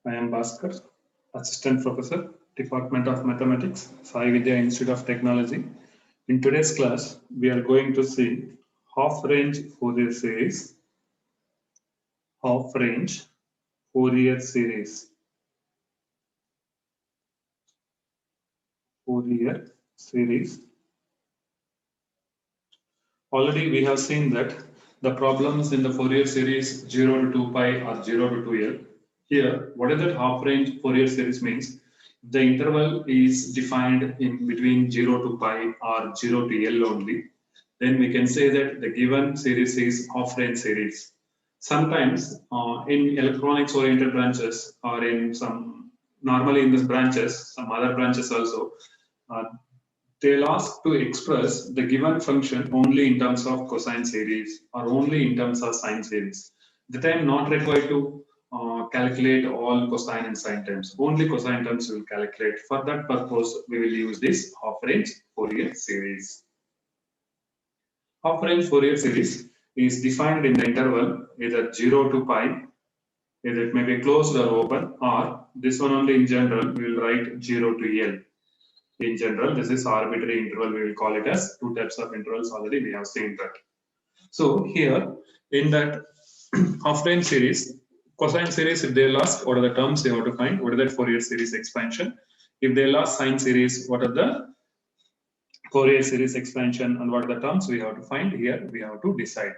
I am Bhaskar, Assistant Professor, Department of Mathematics, Sai Vidya Institute of Technology. In today's class, we are going to see half-range Fourier series, half-range Fourier series, Fourier series. Already we have seen that the problems in the Fourier series 0 to 2 pi or 0 to 2l. Here, what is that half-range Fourier series means? The interval is defined in between 0 to pi or 0 to l only. Then we can say that the given series is half-range series. Sometimes in electronics oriented branches or in some normally in these branches, some other branches also, uh, they'll ask to express the given function only in terms of cosine series or only in terms of sine series. The time not required to calculate all cosine and sine terms. Only cosine terms will calculate. For that purpose, we will use this half-range Fourier series. Half-range Fourier series is defined in the interval either 0 to pi, either it may be closed or open, or this one only in general, we will write 0 to L. In general, this is arbitrary interval. We will call it as two types of intervals. Already we have seen that. So here in that half-range series, cosine series, if they'll ask what are the terms you have to find, what is that Fourier series expansion? If they'll ask sine series, what are the Fourier series expansion and what are the terms we have to find? Here we have to decide.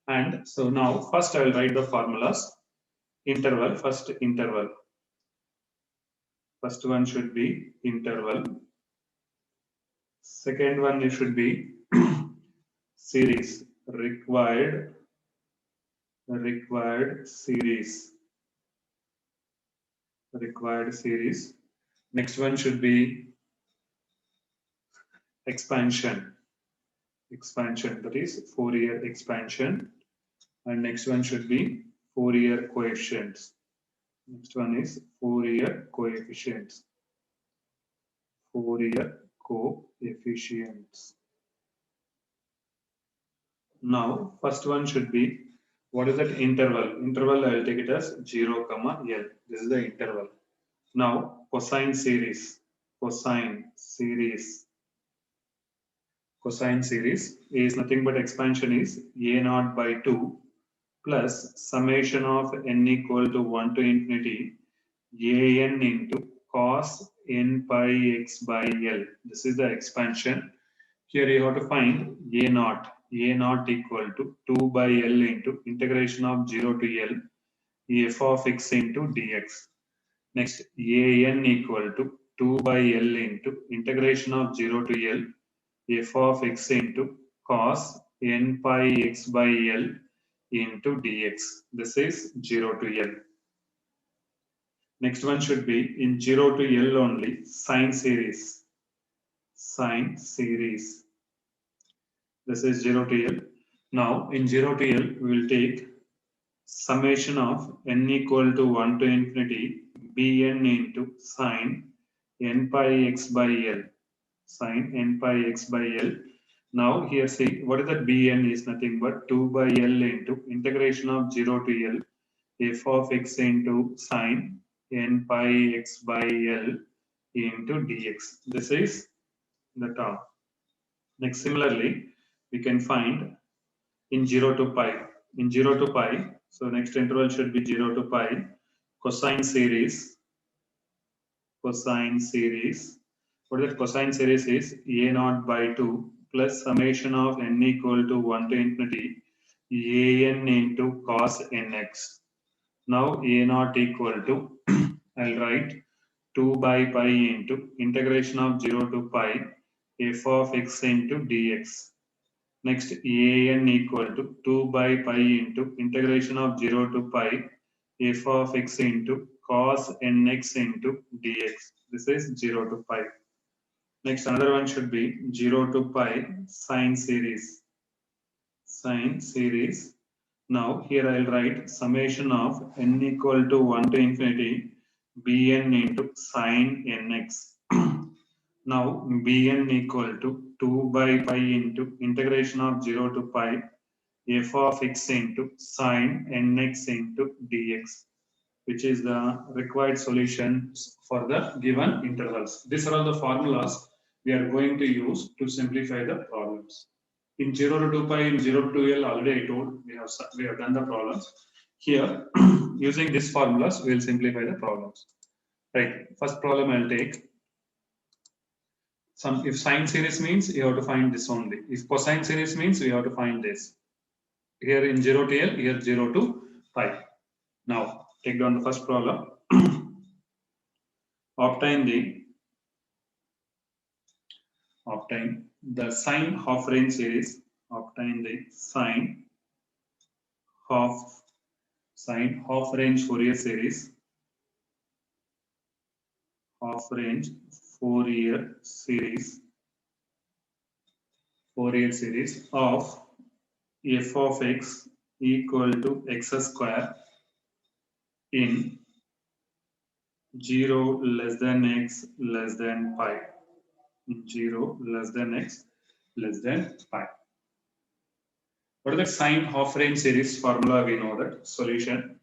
And so now first I will write the formulas. Interval, first interval. First one should be interval. Second one it should be series, required series. Next one should be expansion, that is Fourier expansion. And next one should be Fourier coefficients. Next one is Fourier coefficients. Now, first one should be, what is that interval? Interval, I will take it as 0, L. This is the interval. Now, cosine series. Cosine series is nothing but expansion is a0 by 2 plus summation of n equal to 1 to infinity an into cos n pi x by L. This is the expansion. Here you have to find a0 equal to 2 by L into integration of 0 to L f of x into dx. Next, an equal to 2 by L into integration of 0 to L f of x into cos n pi x by L into dx. This is 0 to L. Next one should be in 0 to L only, sine series. This is 0 to L. Now, in 0 to L, we will take summation of n equal to 1 to infinity bn into sine n pi x by L. Sine n pi x by L. Now, here see, what is that bn is nothing but 2 by L into integration of 0 to L f of x into sine n pi x by L into dx. This is the term. Next, similarly, we can find in 0 to pi. So next interval should be 0 to pi. Cosine series. What is that cosine series is a0 by 2 plus summation of n equal to 1 to infinity an into cos nx. Now a0 equal to, I'll write 2 by pi into integration of 0 to pi f of x into dx. Next, an equal to 2 by pi into integration of 0 to pi f of x into cos nx into dx. This is 0 to pi. Next, another one should be 0 to pi sine series. Now, here I'll write summation of n equal to 1 to infinity bn into sine nx. Now, bn equal to 2 by pi into integration of 0 to pi f of x into sine nx into dx. which is the required solutions for the given intervals. These are all the formulas we are going to use to simplify the problems. In 0 to 2 pi, in 0 to 2L, already I told we have done the problems. Here, using these formulas, we will simplify the problems. Right. First problem I'll take. If sine series means you have to find this only. If cosine series means we have to find this. Here in 0 to L, here 0 to pi. Now, take down the first problem. Obtain the sine half range series. Obtain the sine half range Fourier series. Half range Fourier series of f of x equal to x square in 0 less than x less than pi. In 0 less than x less than pi. What is the sine half range series formula? We know that. Solution.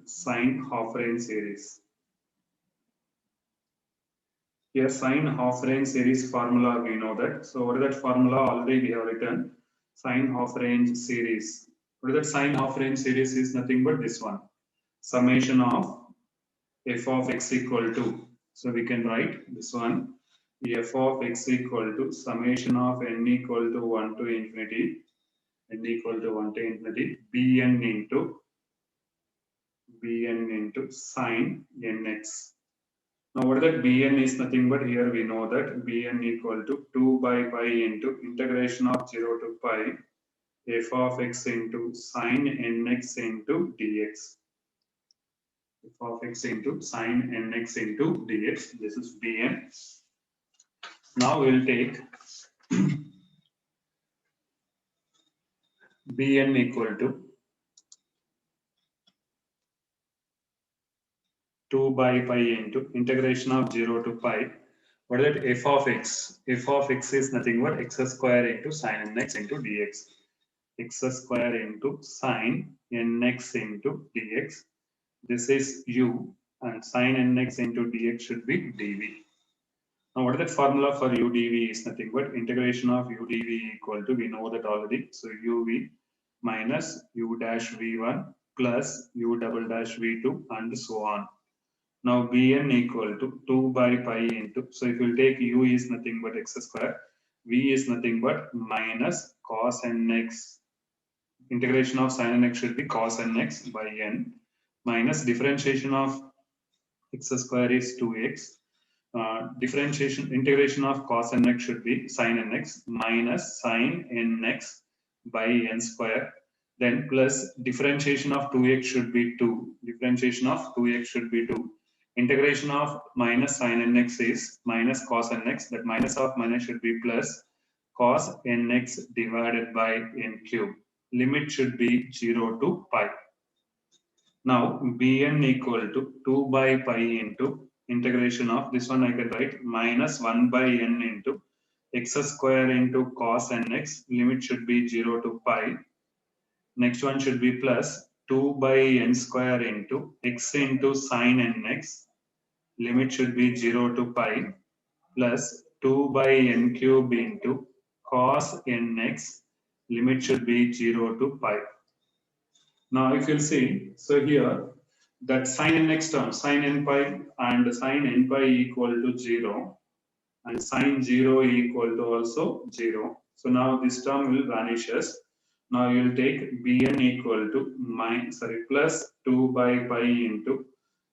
Sine half range series. Here sine half range series formula we know that. So what is that formula? Already we have written. Sine half range series. What is that sine half range series? Is nothing but this one. Summation of f of x equal to. So we can write this one. F of x equal to summation of n equal to 1 to infinity. N equal to 1 to infinity. Bn into sine nx. Now what is that? Bn is nothing but here we know that Bn equal to 2 by pi into integration of 0 to pi f of x into sine nx into dx. F of x into sine nx into dx. This is Bn. Now we will take Bn equal to 2 by pi into integration of 0 to pi. What is that? F of x. F of x is nothing but x square into sine nx into dx. X square into sine nx into dx. This is u, and sine nx into dx should be dv. Now what is that formula for u dv? Is nothing but integration of u dv equal to, we know that already. So uv minus u dash v1 plus u double dash v2 and so on. Now Bn equal to 2 by pi into, so if you take u is nothing but x square, v is nothing but minus cos nx. Integration of sin nx should be cos nx by n, minus differentiation of x square is 2x. Integration of cos nx should be sin nx minus sin nx by n square. Then plus differentiation of 2x should be 2. Differentiation of 2x should be 2. Integration of minus sin nx is minus cos nx. That minus of minus should be plus cos nx divided by n cube. Limit should be 0 to pi. Now Bn equal to 2 by pi into integration of this one I can write minus 1 by n into x square into cos nx. Limit should be 0 to pi. Next one should be plus 2 by n square into x into sin nx. Limit should be 0 to pi, plus 2 by n cube into cos nx. Limit should be 0 to pi. Now if you'll see, so here that sin nx term, sin n pi and sin n pi equal to 0 and sin 0 equal to also 0. So now this term will vanishes. Now you will take Bn equal to plus 2 by pi into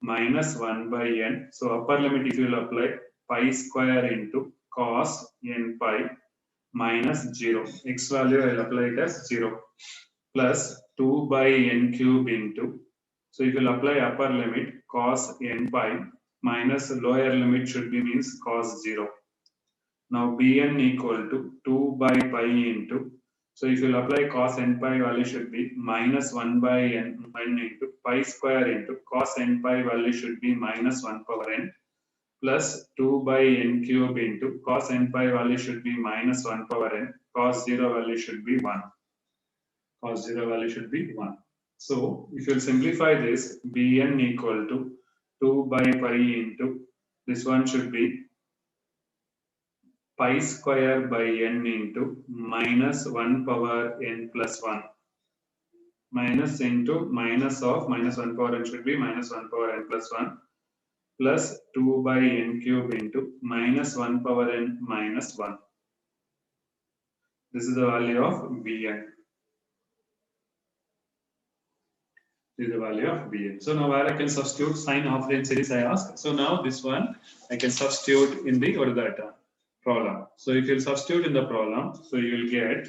minus 1 by n. So upper limit if you will apply pi square into cos n pi minus 0. X value I will apply it as 0 plus 2 by n cube into. So if you will apply upper limit cos n pi minus lower limit should be means cos 0. Now Bn equal to 2 by pi into. So if you apply cos n pi value should be minus 1 by n into pi square into cos n pi value should be minus 1 power n plus 2 by n cube into cos n pi value should be minus 1 power n cos 0 value should be 1. Cos 0 value should be 1. So if you simplify this, Bn equal to 2 by pi into, this one should be pi square by n into minus 1 power n plus 1. Minus into minus of minus 1 power n should be minus 1 power n plus 1 plus 2 by n cube into minus 1 power n minus 1. This is the value of Bn. This is the value of Bn. So now where I can substitute sine half range series I asked. So now this one I can substitute in the problem. So if you substitute in the problem, so you will get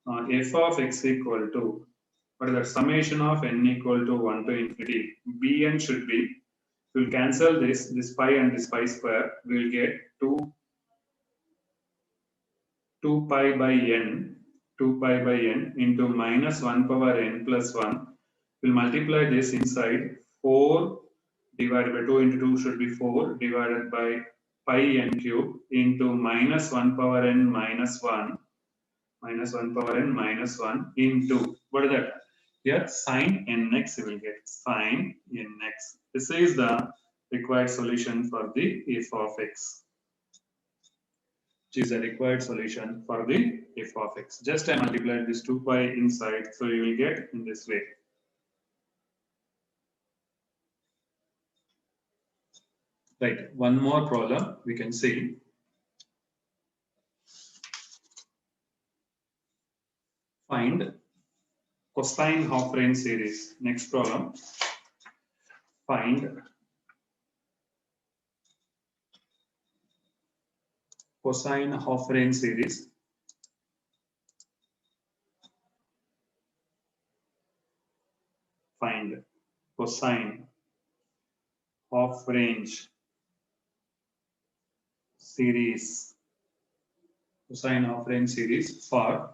f of x equal to what is that summation of n equal to 1 to infinity. Bn should be, we will cancel this pi and this pi square. We will get 2 pi by n into minus 1 power n plus 1. We'll multiply this inside 4 divided by 2 into 2 should be 4 divided by pi n cube into minus 1 power n minus 1 into, what is that? Here sine nx you will get sine nx. This is the required solution for the f of x. Which is a required solution for the f of x. Just I multiplied this 2 pi inside, so you will get in this way. Right, one more problem we can see. Find cosine half range series. Next problem. Find cosine half range series. Find cosine half range series. Cosine half range series for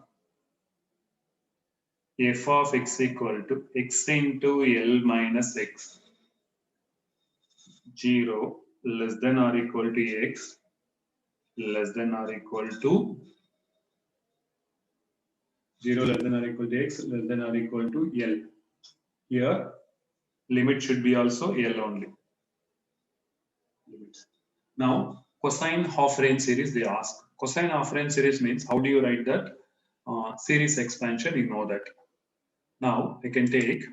f of x equal to x into L minus x 0 less than or equal to x less than or equal to 0 less than or equal to x less than or equal to L. Here limit should be also L only. Now cosine half range series they ask. Cosine half range series means how do you write that? Series expansion, you know that. Now I can take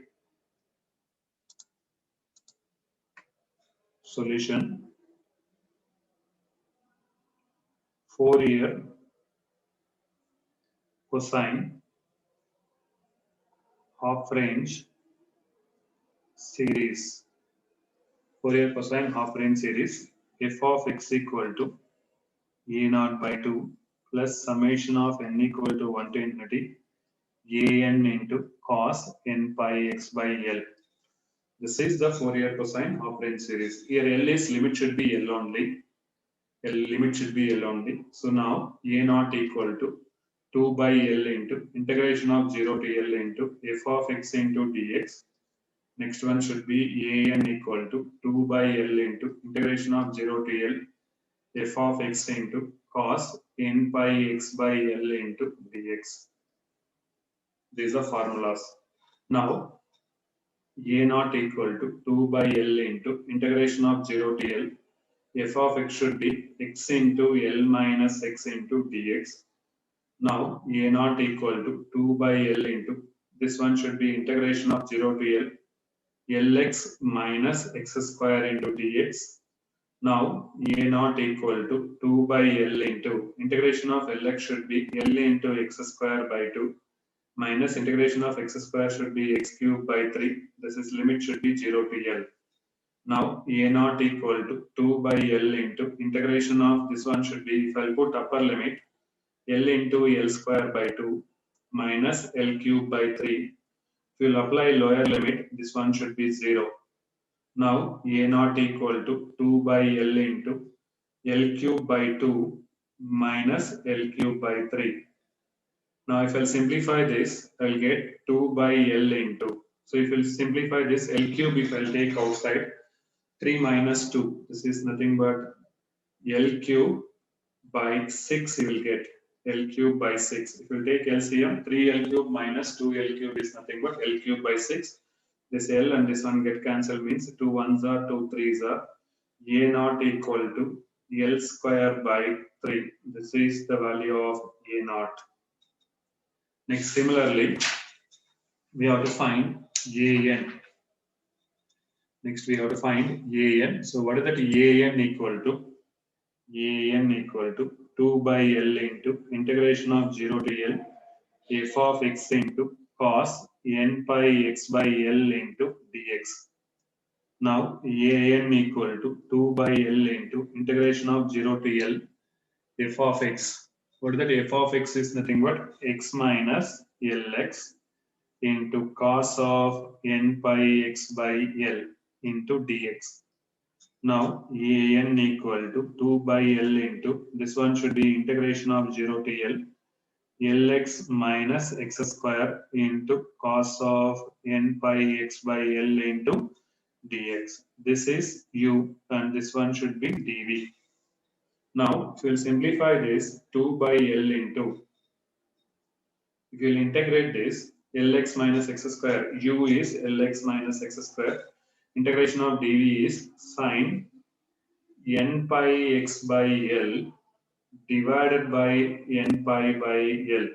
solution Fourier cosine half range series. Fourier cosine half range series f of x equal to a naught by 2 plus summation of n equal to 1 to infinity an into cos n pi x by L. This is the Fourier cosine half range series. Here L is limit should be L only. Limit should be L only. So now a naught equal to 2 by L into integration of 0 to L into f of x into dx. Next one should be an equal to 2 by L into integration of 0 to L f of x into cos n pi x by L into dx. These are formulas. Now a naught equal to 2 by L into integration of 0 to L f of x should be x into L minus x into dx. Now a naught equal to 2 by L into, this one should be integration of 0 to L Lx minus x square into dx. Now a naught equal to 2 by L into integration of Lx should be L into x square by 2 minus integration of x square should be x cube by 3. This is limit should be 0 to L. Now a naught equal to 2 by L into integration of, this one should be, if I put upper limit L into L square by 2 minus L cube by 3. If you will apply lower limit, this one should be 0. Now a naught equal to 2 by L into L cube by 2 minus L cube by 3. Now if I'll simplify this, I'll get 2 by L into. So if you'll simplify this, L cube if I'll take outside, 3 minus 2. This is nothing but L cube by 6 you will get. L cube by 6. If you take LCM, 3L cube minus 2L cube is nothing but L cube by 6. This L and this one get cancelled, means 2 1s are 2 3s are A naught equal to L square by 3. This is the value of A naught. Next, similarly, we have to find AN. Next, we have to find AN. So, what is that AN equal to? AN equal to 2 by L into integration of 0 to L f of x into cos n pi x by L into dx. Now, AN equal to 2 by L into integration of 0 to L f of x. What is that? F of x is nothing but x minus Lx into cos of n pi x by L into dx. Now, AN equal to 2 by L into, this one should be integration of 0 to L, Lx minus x square into cos of n pi x by L into dx. This is u and this one should be dv. Now, if you will simplify this, 2 by L into, if you will integrate this, Lx minus x square, u is Lx minus x square, integration of dv is sine n pi x by L divided by n pi by L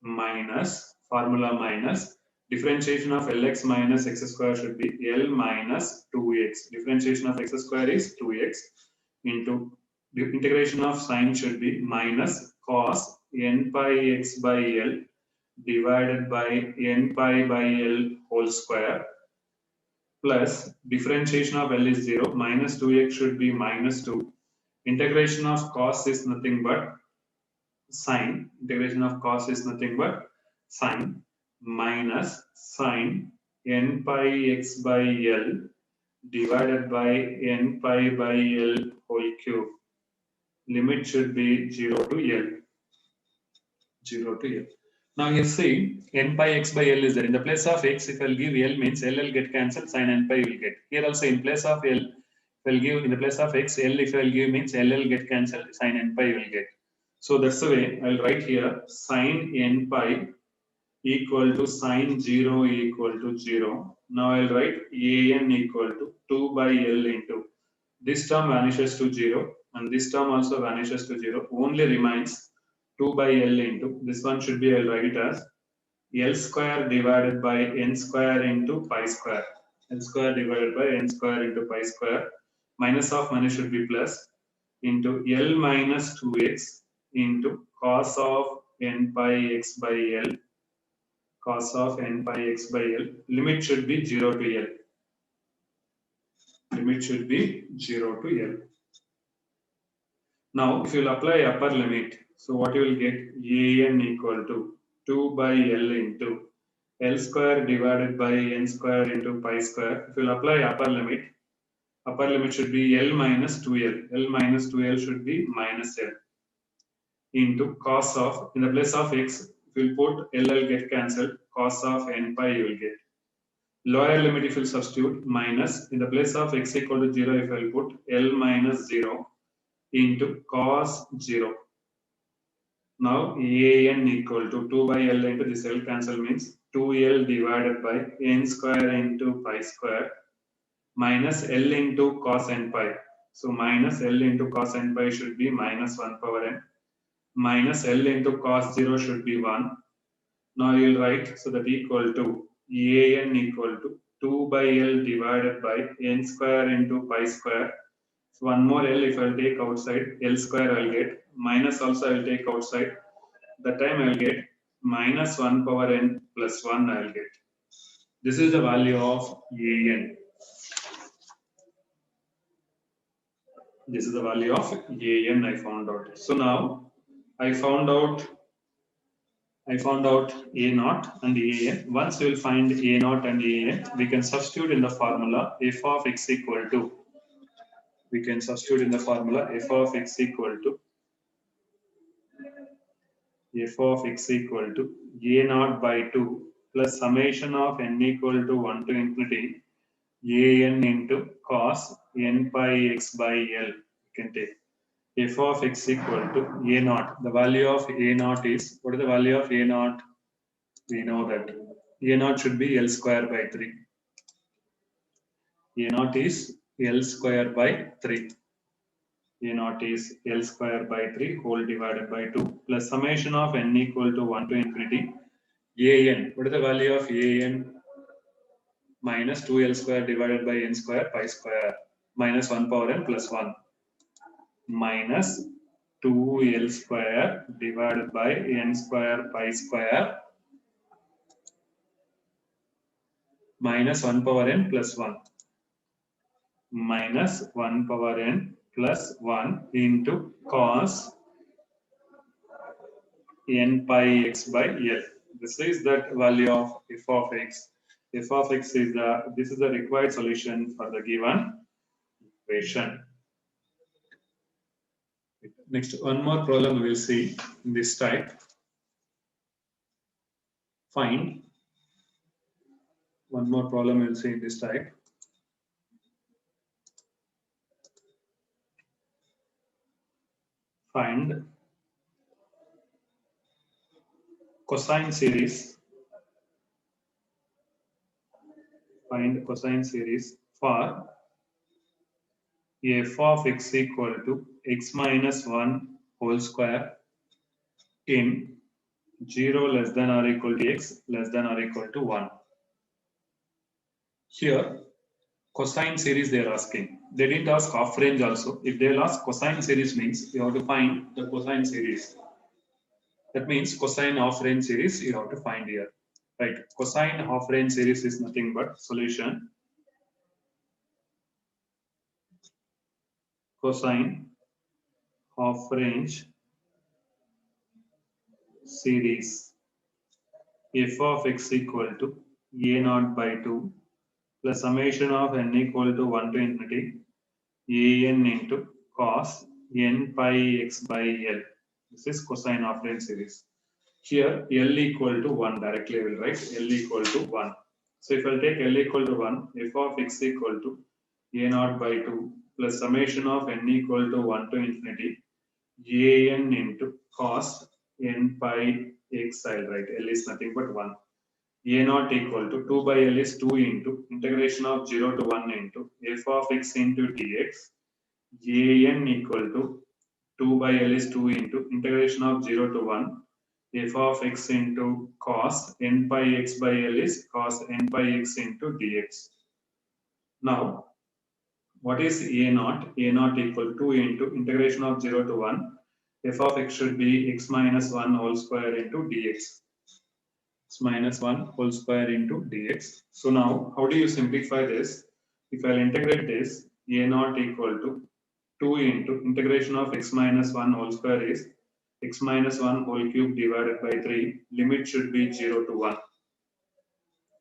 minus, formula minus, differentiation of Lx minus x square should be L minus 2x. Differentiation of x square is 2x into the integration of sine should be minus cos n pi x by L divided by n pi by L whole square plus differentiation of L is 0, minus 2x should be minus 2. Integration of cos is nothing but sine. Integration of cos is nothing but sine minus sine n pi x by L divided by n pi by L whole cube. Limit should be 0 to L. 0 to L. Now you see n pi x by L is there. In the place of x, if I'll give L means L will get cancelled, sin n pi will get. Here also in place of L, if I'll give in the place of x, L if I'll give means L will get cancelled, sin n pi will get. So that's the way I'll write here sin n pi equal to sin 0 equal to 0. Now I'll write an equal to 2 by L into, this term vanishes to 0 and this term also vanishes to 0. Only remains 2 by L into, this one should be, I'll write it as L square divided by n square into pi square. L square divided by n square into pi square. Minus of minus should be plus into L minus 2x into cos of n pi x by L. Cos of n pi x by L. Limit should be 0 to L. Limit should be 0 to L. Now, if you will apply upper limit, so what you will get? An equal to 2 by L into L square divided by n square into pi square. If you will apply upper limit should be L minus 2L. L minus 2L should be minus L into cos of, in the place of x, if you put L will get cancelled, cos of n pi you will get. Lower limit if you substitute minus, in the place of x equal to 0 if I will put L minus 0 into cos 0. Now an equal to 2 by L into this L cancel means 2L divided by n square into pi square minus L into cos n pi. So minus L into cos n pi should be minus 1 power n. Minus L into cos 0 should be 1. Now you will write, so that equal to an equal to 2 by L divided by n square into pi square. So one more L if I will take outside, L square I will get, minus also I will take outside, that time I will get minus 1 power n plus 1 I will get. This is the value of an. This is the value of an I found out. So now I found out A naught and an. Once we will find A naught and an, we can substitute in the formula f of x equal to, we can substitute in the formula f of x equal to A naught by 2 plus summation of n equal to 1 to infinity an into cos n pi x by L. You can take. f of x equal to a naught. The value of a naught is, what is the value of a naught? We know that a naught should be L square by 3. A naught is L square by 3. A naught is L square by 3 whole divided by 2 plus summation of n equal to 1 to infinity an. What is the value of an? Minus 2L square divided by n square pi square minus 1 power n plus 1 minus 2L square divided by n square pi square minus 1 power n plus 1 minus 1 power n plus 1 into cos n pi x by L. This is that value of f of x. F of x is this is the required solution for the given equation. Next, one more problem we will see in this type. Find one more problem we will see in this type. Find cosine series. Find cosine series for f of x equal to x minus 1 whole square in 0 less than or equal to x less than or equal to 1. Here, cosine series they are asking. They didn't ask half range also. If they will ask cosine series means you have to find the cosine series. That means cosine half range series you have to find here. Right. Cosine half range series is nothing but solution. Cosine half range series f of x equal to a naught by 2 plus summation of n equal to 1 to infinity an into cos n pi x by L. This is cosine half range series. Here L equal to 1 directly I will write L equal to 1. So if I take L equal to 1, f of x equal to a naught by 2 plus summation of n equal to 1 to infinity an into cos n pi x I will write L is nothing but 1. A naught equal to 2 by L is 2 into integration of 0 to 1 into f of x into dx. An equal to 2 by L is 2 into integration of 0 to 1 f of x into cos n pi x by L is cos n pi x into dx. Now, what is a naught? A naught equal to 2 into integration of 0 to 1 f of x should be x minus 1 whole square into dx. X minus 1 whole square into dx. So now, how do you simplify this? If I'll integrate this, a naught equal to 2 into integration of x minus 1 whole square is x minus 1 whole cube divided by 3. Limit should be 0 to 1.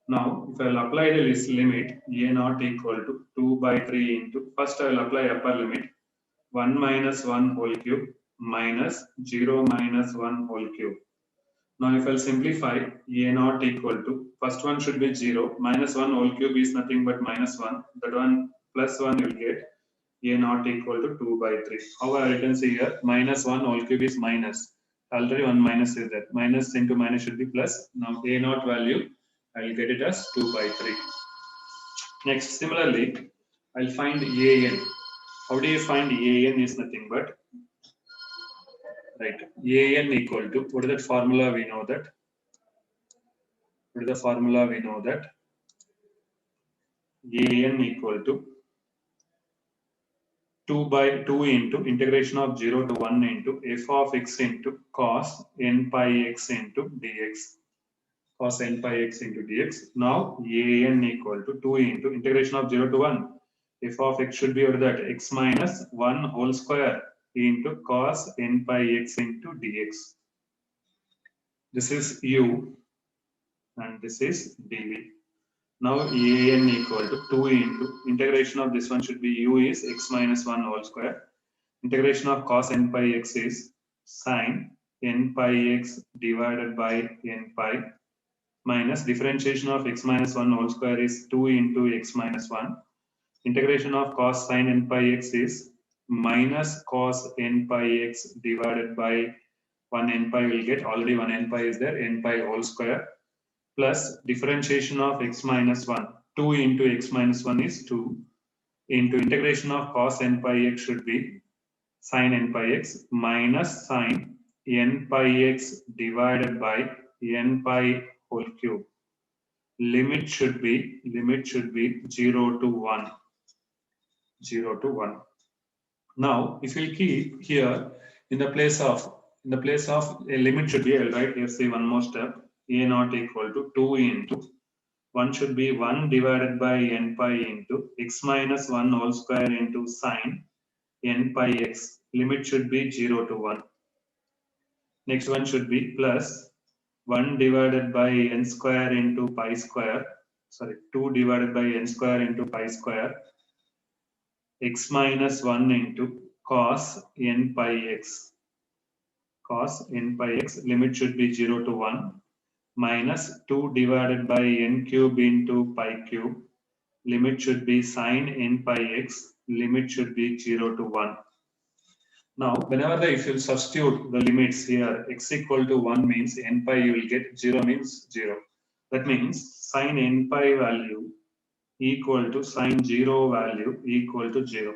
Now, if I will apply this limit, a naught equal to 2 by 3 into, first I will apply upper limit, 1 minus 1 whole cube minus 0 minus 1 whole cube. Now, if I will simplify, a naught equal to, first one should be 0, minus 1 whole cube is nothing but minus 1, that one plus 1 you will get, a naught equal to 2 by 3. How I written here, minus 1 whole cube is minus. Already one minus is there. Minus into minus should be plus. Now, a naught value, I will get it as 2 by 3. Next, similarly, I'll find an. How do you find an is nothing but, right, an equal to, what is that formula we know that? What is the formula we know that? An equal to 2 by 2 into integration of 0 to 1 into f of x into cos n pi x into dx. Cos n pi x into dx. Now, an equal to 2 into integration of 0 to 1. F of x should be over that x minus 1 whole square into cos n pi x into dx. This is u and this is dv. Now, an equal to 2 into integration of this one should be u is x minus 1 whole square. Integration of cos n pi x is sin n pi x divided by n pi minus differentiation of x minus 1 whole square is 2 into x minus 1. Integration of cos sin n pi x is minus cos n pi x divided by 1 n pi will get, already 1 n pi is there, n pi whole square, plus differentiation of x minus 1. 2 into x minus 1 is 2, into integration of cos n pi x should be sin n pi x minus sin n pi x divided by n pi whole cube. Limit should be 0 to 1. 0 to 1. Now, if we keep here in the place of a limit should be, I'll write here, say one more step, a naught equal to 2 into 1 should be 1 divided by n pi into x minus 1 whole square into sine n pi x. Limit should be 0 to 1. Next one should be plus 1 divided by n square into pi square. Sorry, 2 divided by n square into pi square x minus 1 into cos n pi x. Cos n pi x, limit should be 0 to 1, minus 2 divided by n cube into pi cube. Limit should be sin n pi x. Limit should be 0 to 1. Now, whenever if you substitute the limits here, x equal to 1 means n pi you will get 0 means 0. That means sin n pi value equal to sin 0 value equal to 0.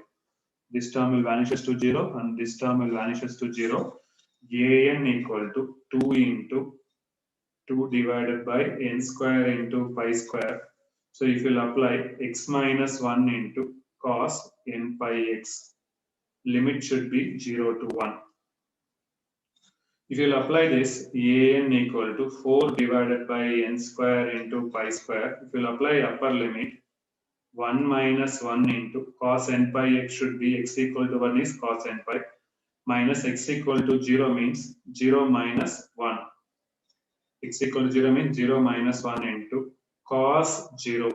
This term will vanishes to 0 and this term will vanishes to 0. An equal to 2 into 2 divided by n square into pi square. So if you will apply x minus 1 into cos n pi x, limit should be 0 to 1. If you will apply this, an equal to 4 divided by n square into pi square. If you will apply upper limit, 1 minus 1 into cos n pi x should be x equal to 1 is cos n pi, minus x equal to 0 means 0 minus 1. X equal to 0 means 0 minus 1 into cos 0.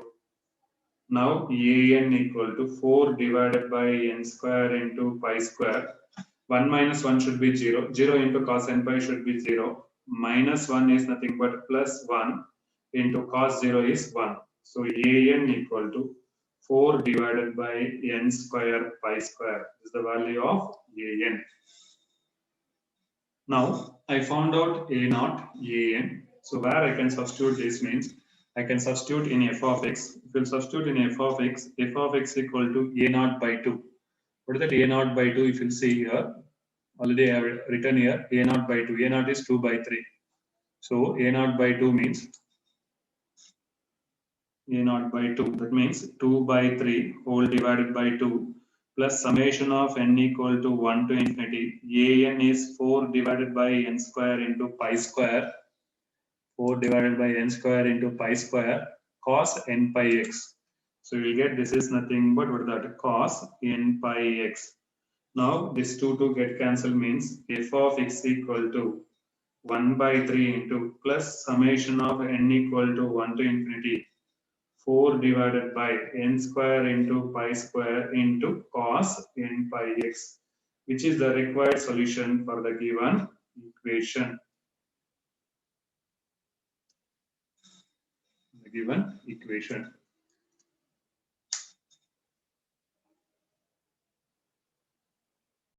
Now an equal to 4 divided by n square into pi square. 1 minus 1 should be 0. 0 into cos n pi should be 0. Minus 1 is nothing but plus 1 into cos 0 is 1. So an equal to 4 divided by n square pi square is the value of an. Now I found out a naught an. So where I can substitute this means I can substitute in f of x. If you substitute in f of x equal to a naught by 2. What is that a naught by 2? If you see here, already I have written here a naught by 2. A naught is 2 by 3. So a naught by 2 means a naught by 2. That means 2 by 3 whole divided by 2 plus summation of n equal to 1 to infinity. An is 4 divided by n square into pi square. 4 divided by n square into pi square cos n pi x. So you will get this is nothing but what is that? Cos n pi x. Now this 2 get cancelled means f of x equal to 1 by 3 into plus summation of n equal to 1 to infinity 4 divided by n square into pi square into cos n pi x, which is the required solution for the given equation. The given equation.